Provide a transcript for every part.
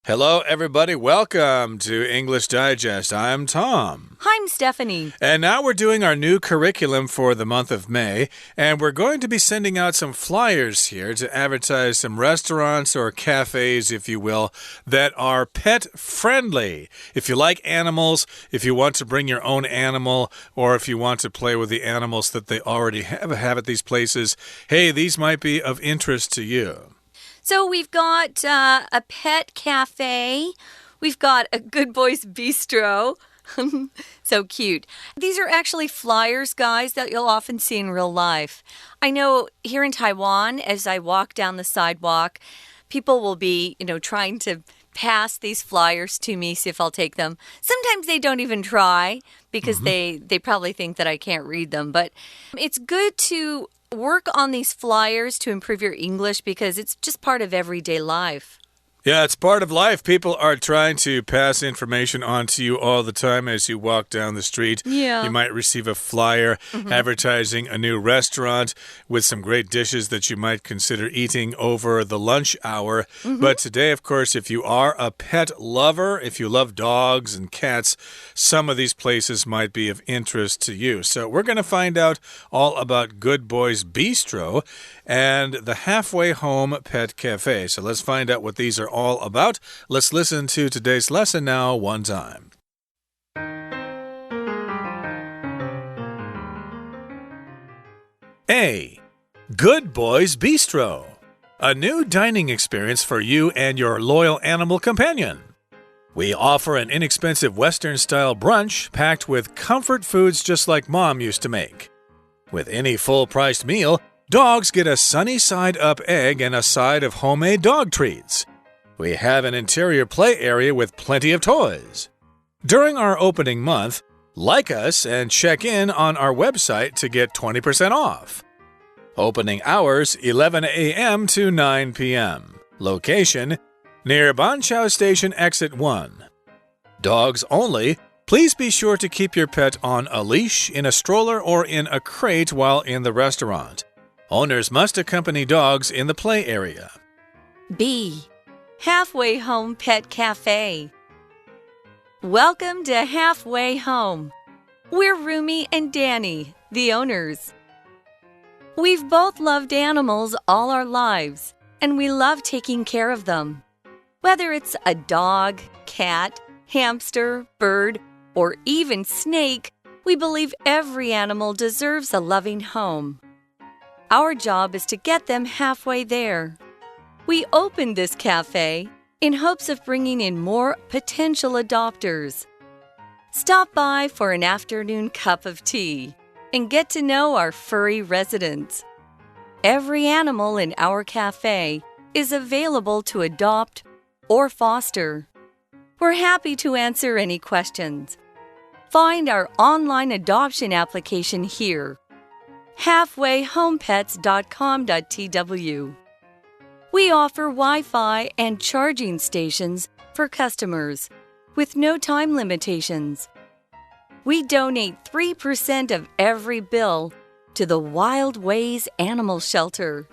Hello, everybody. Welcome to English Digest. I'm Tom. Hi, I'm Stephanie. And now we're doing our new curriculum for the month of May, and we're going to be sending out some flyers here to advertise some restaurants or cafes, if you will, that are pet-friendly. If you like animals, if you want to bring your own animal, or if you want to play with the animals that they already have at these places, hey, these might be of interest to you. So we've got a pet cafe. We've got a Good Boys Bistro. So cute. These are actually flyers, guys, that you'll often see in real life. I know here in Taiwan, as I walk down the sidewalk, people will be, trying to pass these flyers to me, see if I'll take them. Sometimes they don't even try because they probably think that I can't read them. But it's good to work on these flyers to improve your English because it's just part of everyday life. Yeah, it's part of life. People are trying to pass information on to you all the time as you walk down the street. Yeah. You might receive a flyer advertising a new restaurant with some great dishes that you might consider eating over the lunch hour. But today, of course, if you are a pet lover, if you love dogs and cats, some of these places might be of interest to you. So we're going to find out all about Good Boys Bistro and the Halfway Home Pet Cafe. So let's find out what these are all about. Let's listen to today's lesson now one time. A. Good Boys Bistro. A new dining experience for you and your loyal animal companion. We offer an inexpensive Western-style brunch packed with comfort foods just like Mom used to make. With any full-priced meal, dogs get a sunny-side-up egg and a side of homemade dog treats. We have an interior play area with plenty of toys. During our opening month, like us and check in on our website to get 20% off. Opening hours 11 a.m. to 9 p.m. Location near Banqiao Station Exit 1. Dogs only. Please be sure to keep your pet on a leash, in a stroller, or in a crate while in the restaurant. Owners must accompany dogs in the play area. B. Halfway Home Pet Cafe. Welcome to Halfway Home. We're Rumi and Danny, the owners. We've both loved animals all our lives, and we love taking care of them. Whether it's a dog, cat, hamster, bird, or even snake, we believe every animal deserves a loving home. Our job is to get them halfway there. We opened this cafe in hopes of bringing in more potential adopters. Stop by for an afternoon cup of tea and get to know our furry residents. Every animal in our cafe is available to adopt or foster. We're happy to answer any questions. Find our online adoption application here. halfwayhomepets.com.tw. We offer Wi-Fi and charging stations for customers with no time limitations. We donate 3% of every bill to the Wild Ways Animal Shelter.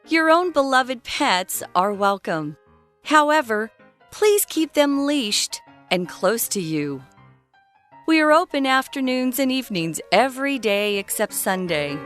Your own beloved pets are welcome. However, please keep them leashed and close to you. We are open afternoons and evenings every day except Sunday.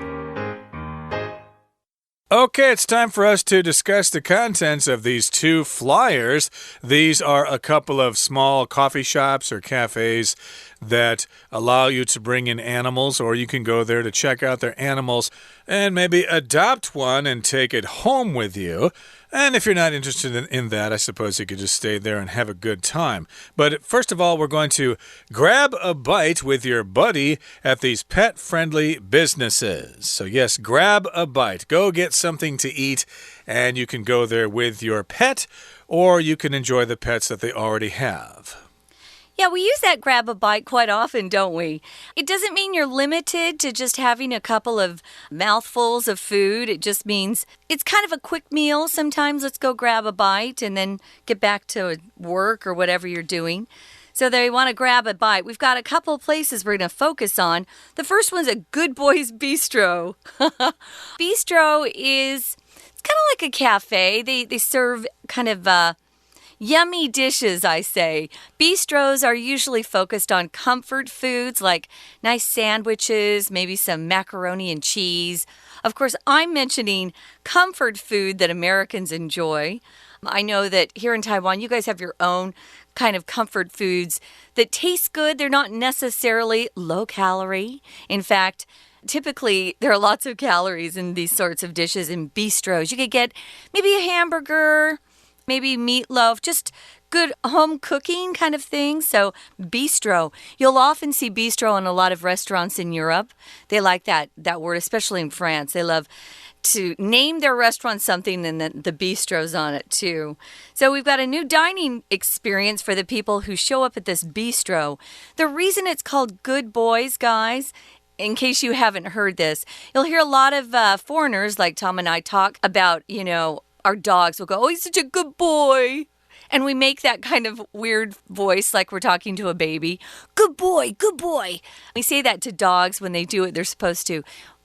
Okay, it's time for us to discuss the contents of these two flyers. These are a couple of small coffee shops or cafes that allow you to bring in animals, or you can go there to check out their animals and maybe adopt one and take it home with you. And if you're not interested in that, I suppose you could just stay there and have a good time. But first of all, we're going to grab a bite with your buddy at these pet-friendly businesses. So yes, grab a bite. Go get something to eat, and you can go there with your pet, or you can enjoy the pets that they already have. Yeah, we use that grab a bite quite often, don't we? It doesn't mean you're limited to just having a couple of mouthfuls of food. It just means it's kind of a quick meal. Sometimes let's go grab a bite and then get back to work or whatever you're doing. So they want to grab a bite. We've got a couple of places we're going to focus on. The first one's a Good Boys Bistro. Bistro is, it's kind of like a cafe. They serve kind of Yummy dishes, I say. Bistros are usually focused on comfort foods like nice sandwiches, maybe some macaroni and cheese. Of course, I'm mentioning comfort food that Americans enjoy. I know that here in Taiwan, you guys have your own kind of comfort foods that taste good. They're not necessarily low calorie. In fact, typically, there are lots of calories in these sorts of dishes in bistros. You could get maybe a hamburger, maybe meatloaf, just good home cooking kind of thing. So bistro. You'll often see bistro in a lot of restaurants in Europe. They like that word, especially in France. They love to name their restaurant something and then the bistro's on it too. So we've got a new dining experience for the people who show up at this bistro. The reason it's called Good Boys, guys, in case you haven't heard this, you'll hear a lot of foreigners like Tom and I talk about, our dogs will go, oh, he's such a good boy. And we make that kind of weird voice like we're talking to a baby. Good boy, good boy. We say that to dogs when they do what they're supposed to.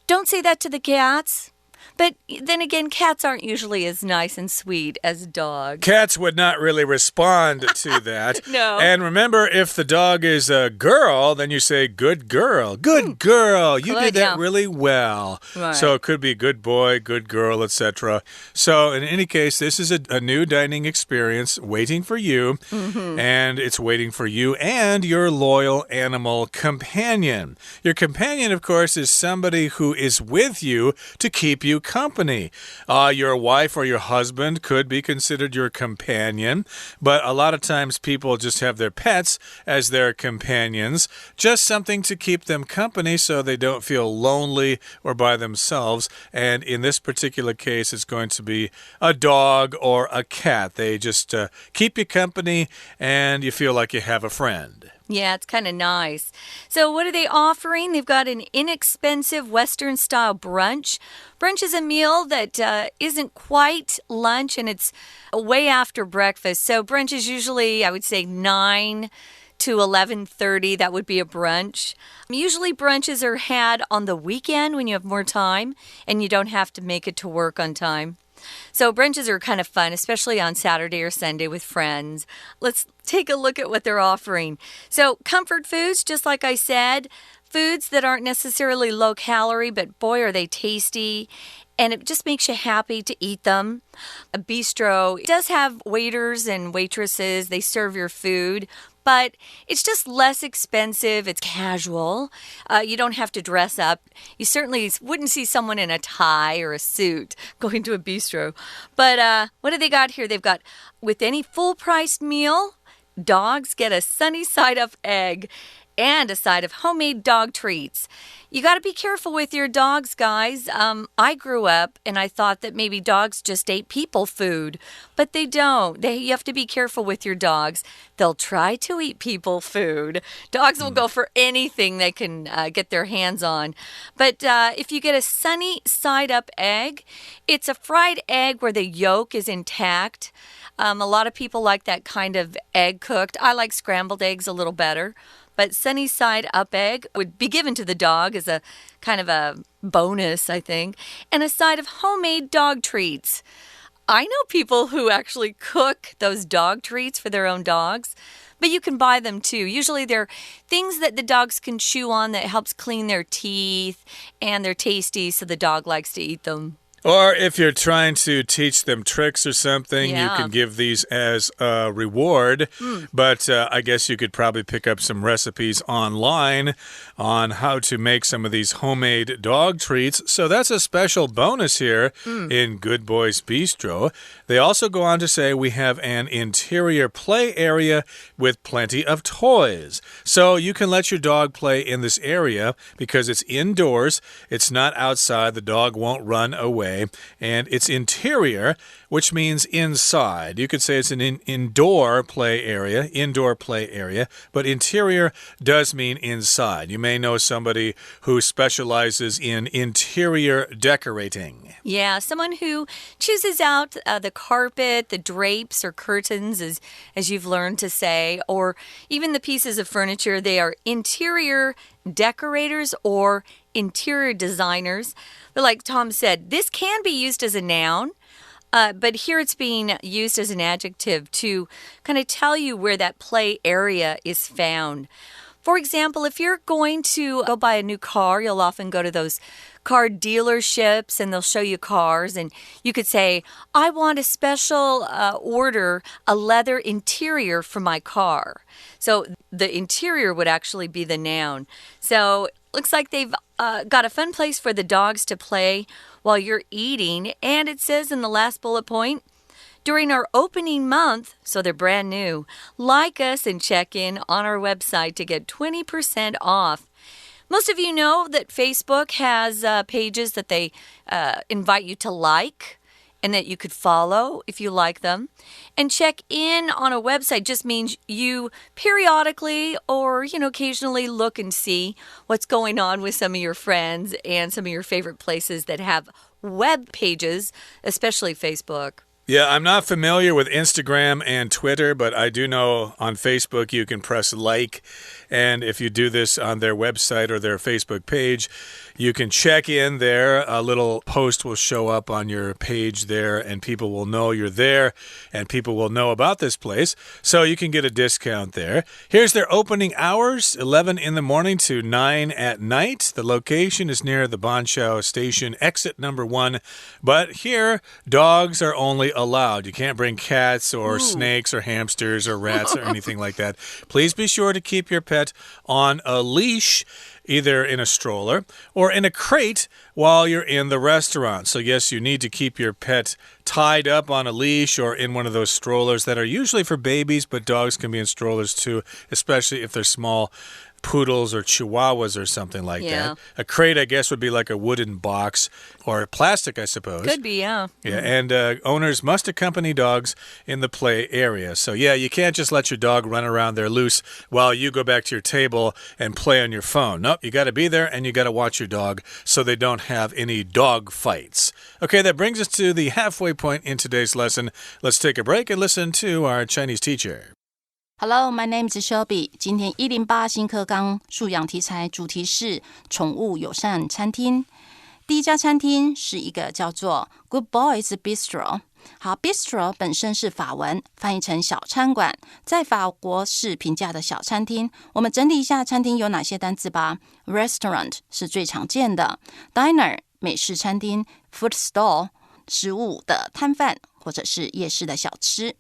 Don't say that to the cats. But then again, cats aren't usually as nice and sweet as dogs. Cats would not really respond to that. No. And remember, if the dog is a girl, then you say, good girl. Good girl. You did that really well. Right. So it could be good boy, good girl, etc. So in any case, this is a new dining experience waiting for you. And it's waiting for you and your loyal animal companion. Your companion, of course, is somebody who is with you to keep you company. Your wife or your husband could be considered your companion, but a lot of times people just have their pets as their companions, just something to keep them company so they don't feel lonely or by themselves. And in this particular case, it's going to be a dog or a cat. They just keep you company and you feel like you have a friend. Yeah, it's kind of nice. So what are they offering? They've got an inexpensive Western-style brunch. Brunch is a meal that isn't quite lunch, and it's way after breakfast. So brunch is usually, I would say, 9 to 11:30. That would be a brunch. Usually brunches are had on the weekend when you have more time, and you don't have to make it to work on time. So brunches are kind of fun, especially on Saturday or Sunday with friends. Let's take a look at what they're offering. So comfort foods, just like I said, foods that aren't necessarily low calorie, but boy, are they tasty. And it just makes you happy to eat them. A bistro does have waiters and waitresses. They serve your food. But it's just less expensive. It's casual. You don't have to dress up. You certainly wouldn't see someone in a tie or a suit going to a bistro. But what do they got here? They've got, with any full-priced meal, dogs get a sunny-side-up egg and a side of homemade dog treats. You got to be careful with your dogs, guys. I grew up and I thought that maybe dogs just ate people food, but they don't. You have to be careful with your dogs. They'll try to eat people food. Dogs will go for anything they can get their hands on. But if you get a sunny side-up egg, it's a fried egg where the yolk is intact. A lot of people like that kind of egg cooked. I like scrambled eggs a little better. But sunny side up egg would be given to the dog as a kind of a bonus, I think. And a side of homemade dog treats. I know people who actually cook those dog treats for their own dogs. But you can buy them too. Usually they're things that the dogs can chew on that helps clean their teeth. And they're tasty, so the dog likes to eat them. Or if you're trying to teach them tricks or something, Yeah. you can give these as a reward. But I guess you could probably pick up some recipes online on how to make some of these homemade dog treats. So that's a special bonus here in Good Boys Bistro. They also go on to say we have an interior play area with plenty of toys. So you can let your dog play in this area because it's indoors. It's not outside. The dog won't run away. And it's interior, which means inside. You could say it's an indoor play area, but interior does mean inside. You may know somebody who specializes in interior decorating. Yeah, someone who chooses out the carpet, the drapes or curtains, as you've learned to say, or even the pieces of furniture. They are interior decorators or interior designers. But like Tom said, this can be used as a noun. But here it's being used as an adjective to kind of tell you where that play area is found. For example, if you're going to go buy a new car, you'll often go to those car dealerships and they'll show you cars. And you could say, I want a special order, a leather interior for my car. So the interior would actually be the noun. So looks like they've got a fun place for the dogs to play while you're eating. And it says in the last bullet point, during our opening month, so they're brand new, like us and check in on our website to get 20% off. Most of you know that Facebook has pages that they invite you to like and that you could follow if you like them. And check in on a website just means you periodically or, occasionally look and see what's going on with some of your friends and some of your favorite places that have web pages, especially Facebook. Yeah, I'm not familiar with Instagram and Twitter, but I do know on Facebook you can press like, and if you do this on their website or their Facebook page, you can check in there. A little post will show up on your page there, and people will know you're there, and people will know about this place, so you can get a discount there. Here's their opening hours, 11 in the morning to 9 at night. The location is near the Banqiao Station, exit number 1, but here, dogs are only allowed. You can't bring cats or snakes or hamsters or rats or anything like that. Please be sure to keep your pet on a leash, either in a stroller or in a crate while you're in the restaurant. So yes, you need to keep your pet tied up on a leash or in one of those strollers that are usually for babies, but dogs can be in strollers too, especially if they're small poodles or chihuahuas or something like that. A crate, I guess, would be like a wooden box or plastic, I suppose. Could be, yeah. Yeah, and owners must accompany dogs in the play area. So, yeah, you can't just let your dog run around there loose while you go back to your table and play on your phone. Nope, you got to be there and you got to watch your dog so they don't have any dog fights. Okay, that brings us to the halfway point in today's lesson. Let's take a break and listen to our Chinese teacher.Hello, my name is Shelby. 今天108新课纲素养题材主题是宠物友善餐厅。第一家餐厅是一个叫做 Good Boys Bistro。好 ，Bistro 本身是法文，翻译成小餐馆，在法国是平价的小餐厅。我们整理一下餐厅有哪些单字吧。Restaurant 是最常见的 ，Diner 美式餐厅 ，Food Stall 食物的摊贩或者是夜市的小吃。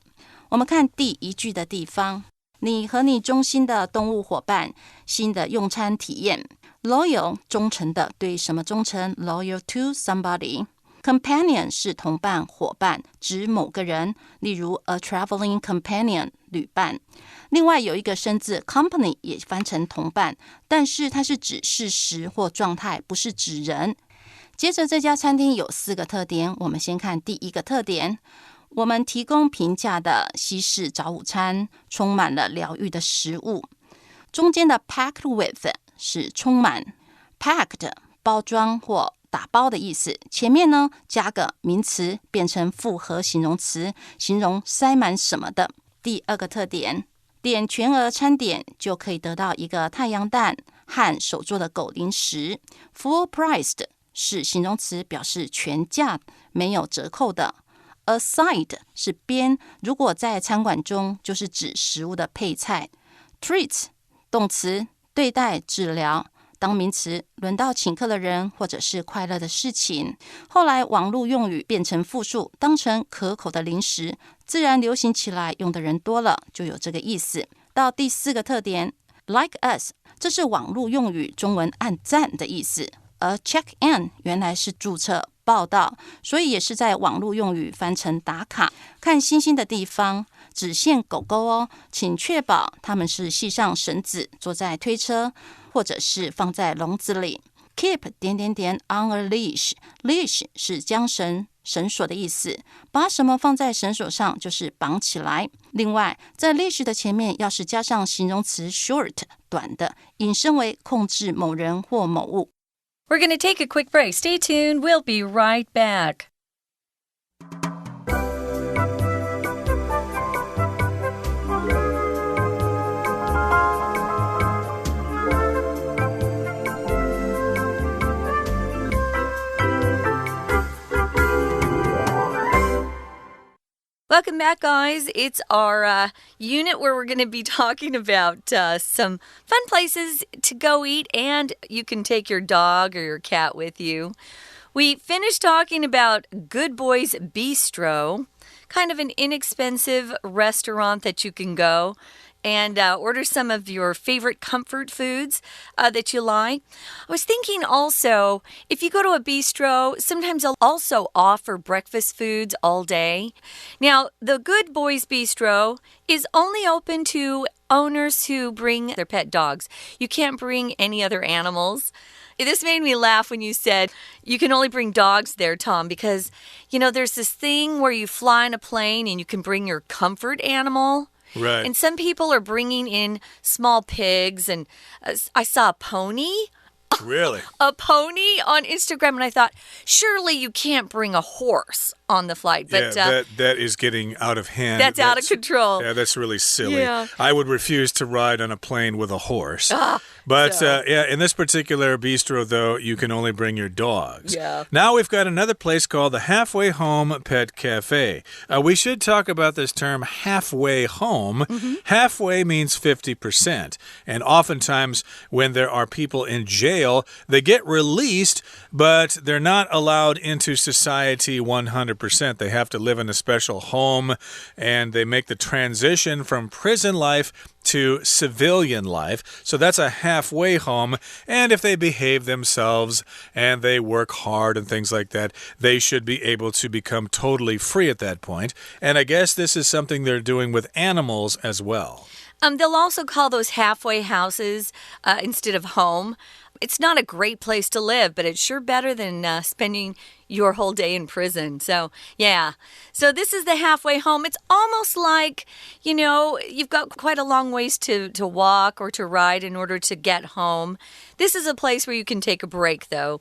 我们看第一句的地方，你和你忠心的动物伙伴，新的用餐体验。Loyal 忠诚的，对什么忠诚 ？Loyal to somebody。Companion 是同伴、伙伴，指某个人，例如 a traveling companion 旅伴。另外有一个生字 company 也翻成同伴，但是它是指事实或状态，不是指人。接着这家餐厅有4个特点，我们先看第一个特点。我们提供平价的西式早午餐，充满了疗愈的食物。中间的 packed with 是充满 packed 包装或打包的意思，前面呢加个名词变成复合形容词，形容塞满什么的。第二个特点，点全额餐点就可以得到一个太阳蛋和手做的狗零食。Full priced 是形容词，表示全价没有折扣的。A side 是边，如果在餐馆中就是指食物的配菜。Treat 动词，对待、治疗，当名词，轮到请客的人或者是快乐的事情。后来网络用语变成复数，当成可口的零食，自然流行起来，用的人多了，就有这个意思。到第4个特点 ，like us， 这是网络用语中文按赞的意思。而 check in 原来是注册报道，所以也是在网络用语翻成打卡。看星星的地方只限狗狗哦，请确保它们是系上绳子，坐在推车，或者是放在笼子里。Keep on a leash， leash 是缰绳、绳索的意思，把什么放在绳索上就是绑起来。另外，在 leash 的前面要是加上形容词 short 短的，引申为控制某人或某物。We're going to take a quick break. Stay tuned. We'll be right back. back, guys. It's our unit where we're going to be talking about some fun places to go eat, and you can take your dog or your cat with you. We finished talking about Good Boys Bistro, kind of an inexpensive restaurant that you can go and order some of your favorite comfort foods that you like. I was thinking also, if you go to a bistro, sometimes they'll also offer breakfast foods all day. Now, the Good Boys Bistro is only open to owners who bring their pet dogs. You can't bring any other animals. This made me laugh when you said you can only bring dogs there, Tom, because, you know, there's this thing where you fly in a plane and you can bring your comfort animal. Right. And some people are bringing in small pigs, and I saw a pony. Really? A pony on Instagram, and I thought, surely you can't bring a horse on the flight. But that is getting out of hand. That's out of control. Yeah, that's really silly. Yeah. I would refuse to ride on a plane with a horse. But in this particular bistro, though, you can only bring your dogs. Yeah. Now we've got another place called the Halfway Home Pet Cafe. We should talk about this term halfway home. Halfway means 50%. And oftentimes when there are people in jail, they get released, but they're not allowed into society 100%. They have to live in a special home, and they make the transition from prison life to civilian life. So that's a halfway home. And if they behave themselves and they work hard and things like that, they should be able to become totally free at that point. And I guess this is something they're doing with animals as well. They'll also call those halfway houses instead of home. It's not a great place to live, but it's sure better than spending your whole day in prison. So, yeah. So this is the halfway home. It's almost like, you know, you've got quite a long ways to walk or to ride in order to get home. This is a place where you can take a break, though.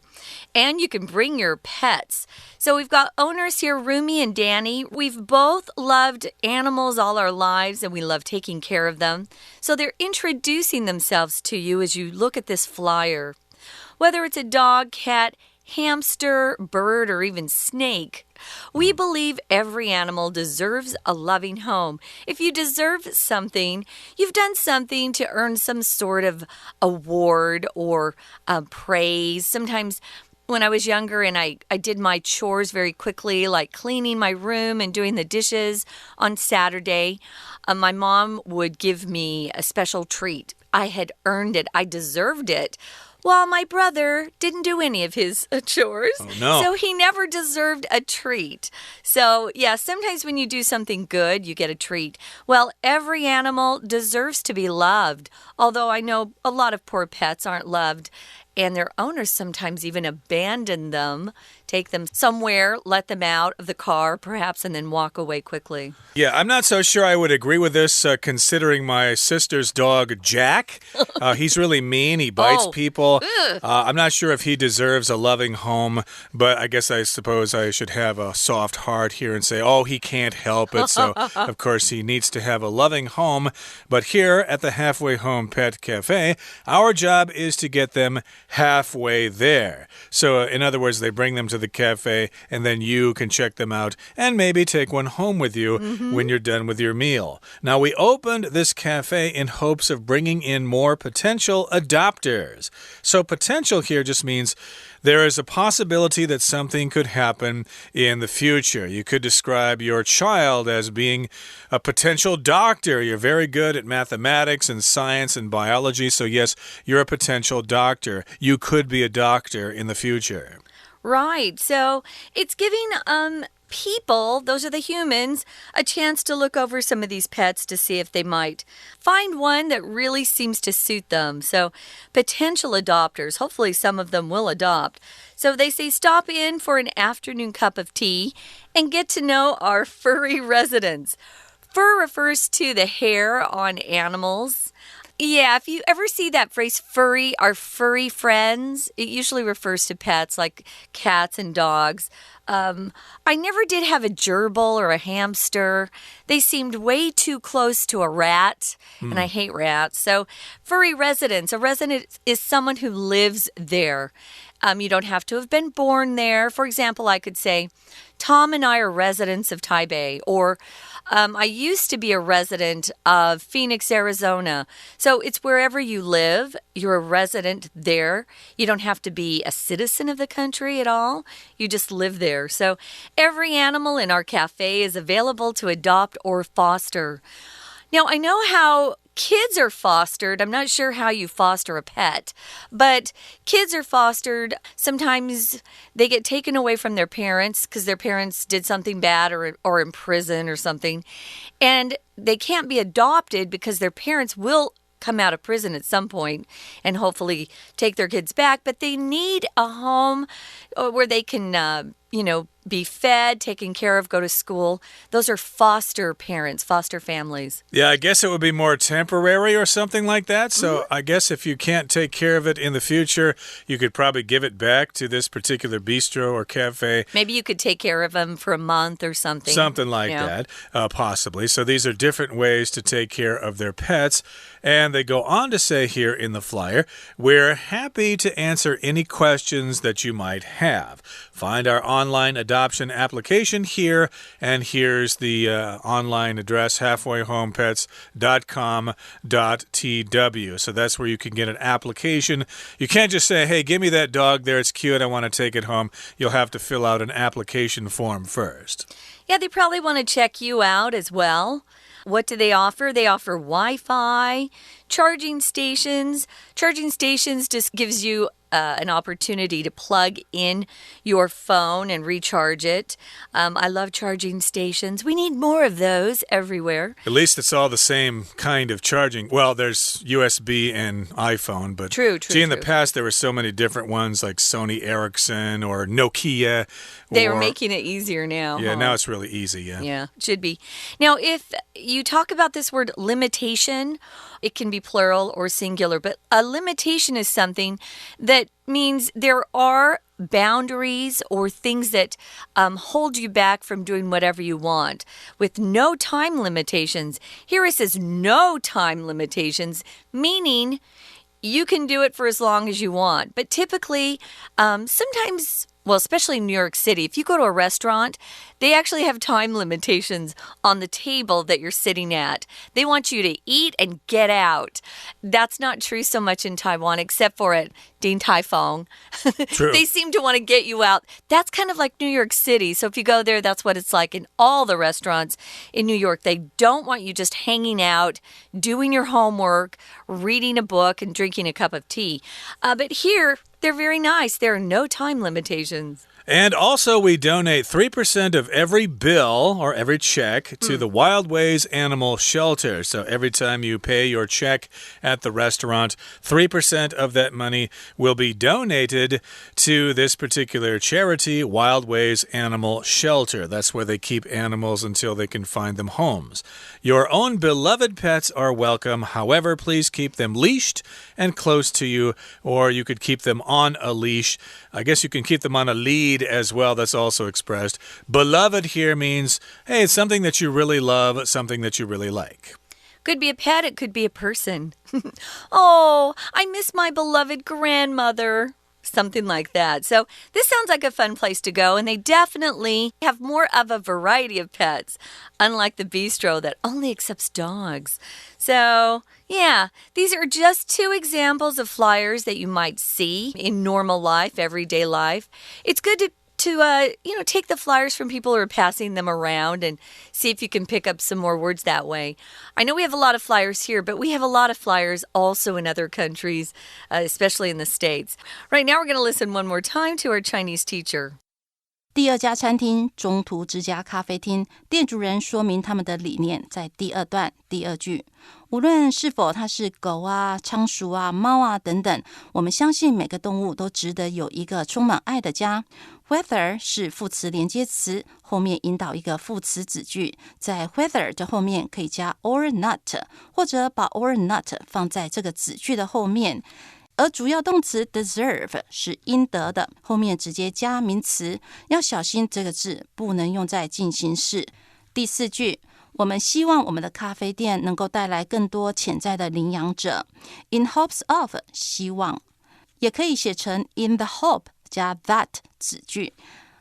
And you can bring your pets. So we've got owners here, Rumi and Danny. We've both loved animals all our lives, and we love taking care of them. So they're introducing themselves to you as you look at this flyer. Whether it's a dog, cat, hamster, bird, or even snake, we believe every animal deserves a loving home. If you deserve something, you've done something to earn some sort of award or praise. Sometimes when I was younger and I did my chores very quickly, like cleaning my room and doing the dishes on Saturday, my mom would give me a special treat. I had earned it. I deserved it. Well, my brother didn't do any of his chores, so he never deserved a treat. So, yeah, sometimes when you do something good, you get a treat. Well, every animal deserves to be loved, although I know a lot of poor pets aren't loved, and their owners sometimes even abandon them, take them somewhere, let them out of the car, perhaps, and then walk away quickly. Yeah, I'm not so sure I would agree with this, considering my sister's dog, Jack. He's really mean. He bites people. I'm not sure if he deserves a loving home, but I suppose I should have a soft heart here and say, oh, he can't help it. So, of course, he needs to have a loving home. But here at the Halfway Home Pet Cafe, our job is to get them halfway there. So, in other words, they bring them to the cafe, and then you can check them out and maybe take one home with you when you're done with your meal. Now, we opened this cafe in hopes of bringing in more potential adopters. So potential here just means there is a possibility that something could happen in the future. You could describe your child as being a potential doctor. You're very good at mathematics and science and biology, so yes, you're a potential doctor. You could be a doctor in the future. Right. So it's giving people, those are the humans, a chance to look over some of these pets to see if they might find one that really seems to suit them. So potential adopters, hopefully some of them will adopt. So they say stop in for an afternoon cup of tea and get to know our furry residents. Fur refers to the hair on animals. Yeah, if you ever see that phrase furry, our furry friends, it usually refers to pets like cats and dogs. I never did have a gerbil or a hamster. They seemed way too close to a rat, and I hate rats. So furry residents, a resident is someone who lives there. You don't have to have been born there. For example, I could say, Tom and I are residents of Taipei, or I used to be a resident of Phoenix, Arizona. So it's wherever you live, you're a resident there. You don't have to be a citizen of the country at all. You just live there. So every animal in our cafe is available to adopt or foster. Now, I know how kids are fostered. I'm not sure how you foster a pet, but kids are fostered. Sometimes they get taken away from their parents because their parents did something bad or in prison or something. And they can't be adopted because their parents will come out of prison at some point and hopefully take their kids back. But they need a home where they can, be fed, taken care of, go to school. Those are foster parents, foster families. Yeah, I guess it would be more temporary or something like that. So I guess if you can't take care of it in the future, you could probably give it back to this particular bistro or cafe. Maybe you could take care of them for a month or something. Something like that, possibly. So these are different ways to take care of their pets. And they go on to say here in the flyer, we're happy to answer any questions that you might have. Find our online adoption application here, and here's the online address, halfwayhomepets.com.tw. So that's where you can get an application. You can't just say, hey, give me that dog there, it's cute, I want to take it home. You'll have to fill out an application form first. Yeah, they probably want to check you out as well. What do they offer? They offer Wi-Fi, charging stations. Charging stations just gives you an opportunity to plug in your phone and recharge it. I love charging stations. We need more of those everywhere. At least it's all the same kind of charging. Well, there's USB and iPhone, but true. In the past there were so many different ones like Sony Ericsson or Nokia. They are making it easier now. Yeah, now it's really easy, Yeah, it should be. Now, if you talk about this word limitation, it can be plural or singular, but a limitation is something that means there are boundaries or things that hold you back from doing whatever you want. With no time limitations, here it says no time limitations, meaning you can do it for as long as you want. But typically, sometimes, well, especially in New York City, if you go to a restaurant, they actually have time limitations on the table that you're sitting at. They want you to eat and get out. That's not true so much in Taiwan, except for at Din Tai Fung. They seem to want to get you out. That's kind of like New York City. So if you go there, that's what it's like in all the restaurants in New York. They don't want you just hanging out, doing your homework, reading a book, and drinking a cup of tea. But here, they're very nice. There are no time limitations. And also, we donate 3% of every bill or every check to the Wild Ways Animal Shelter. So every time you pay your check at the restaurant, 3% of that money will be donated to this particular charity, Wild Ways Animal Shelter. That's where they keep animals until they can find them homes. Your own beloved pets are welcome. However, please keep them leashed and close to you, or you could keep them on a leash. I guess you can keep them on a lead as well. That's also expressed. Beloved here means, hey, it's something that you really love, something that you really like. Could be a pet, it could be a person. Oh, I miss my beloved grandmother. Something like that. So this sounds like a fun place to go, and they definitely have more of a variety of pets, unlike the bistro that only accepts dogs. So, yeah, these are just two examples of flyers that you might see in normal life, everyday life. It's good to take the flyers from people who are passing them around and see if you can pick up some more words that way. I know we have a lot of flyers here, but we have a lot of flyers also in other countries, especially in the States. Right now, we're going to listen one more time to our Chinese teacher. 第二家餐厅中途之家咖啡厅，店主人说明他们的理念，在第二段第二句。无论是否它是狗啊、仓鼠啊、猫啊等等，我们相信每个动物都值得有一个充满爱的家。Whether 是副词连接词，后面引导一个副词子句，在 whether 的后面可以加 or not， 或者把 or not 放在这个子句的后面。而主要动词 deserve 是应得的，后面直接加名词，要小心这个字不能用在进行式。第四句，我们希望我们的咖啡店能够带来更多潜在的领养者。In hopes of 希望，也可以写成 in the hope 加 that 子句。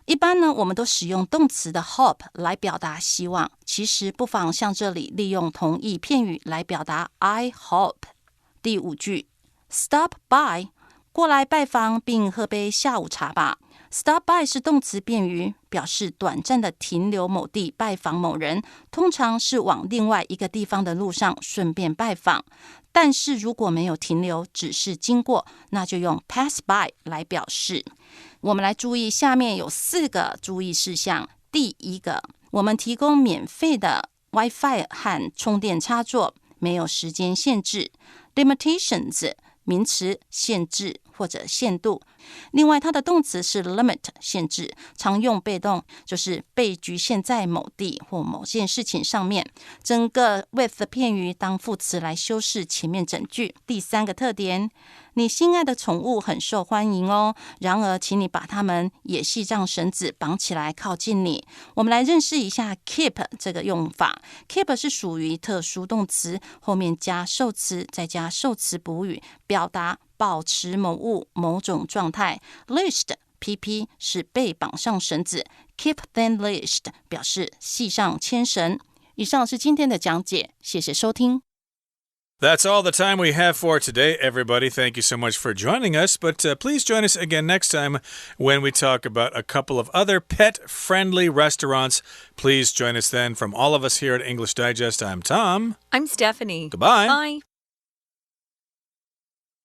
一般呢，我们都使用动词的 hope 来表达希望，其实不妨像这里利用同义片语来表达 I hope。第5句 Stop by 过来拜访并喝杯下午茶吧。Stop by 是动词变语，表示短暂的停留某地拜访某人，通常是往另外一个地方的路上顺便拜访。但是如果没有停留，只是经过，那就用 pass by 来表示。我们来注意下面有4个注意事项。第1个，我们提供免费的 Wi-Fi 和充电插座，没有时间限制。Limitations名词，限制或者限度。另外它的动词是 limit 限制，常用被动，就是被局限在某地或某件事情上面。整个 with 的片语当副词来修饰前面整句。第3个特点，你心爱的宠物很受欢迎哦，然而请你把它们也系上绳子绑起来靠近你。我们来认识一下 keep 这个用法。 keep 是属于特殊动词，后面加受词再加受词补语，表达保持某物某种状态。 Leashed PP 是被绑上绳子， keep them leashed 表示系上牵绳。以上是今天的讲解，谢谢收听。That's all the time we have for today, everybody. Thank you so much for joining us, but please join us again next time when we talk about a couple of other pet-friendly restaurants. Please join us then. From all of us here at English Digest, I'm Tom. I'm Stephanie. Goodbye. Bye.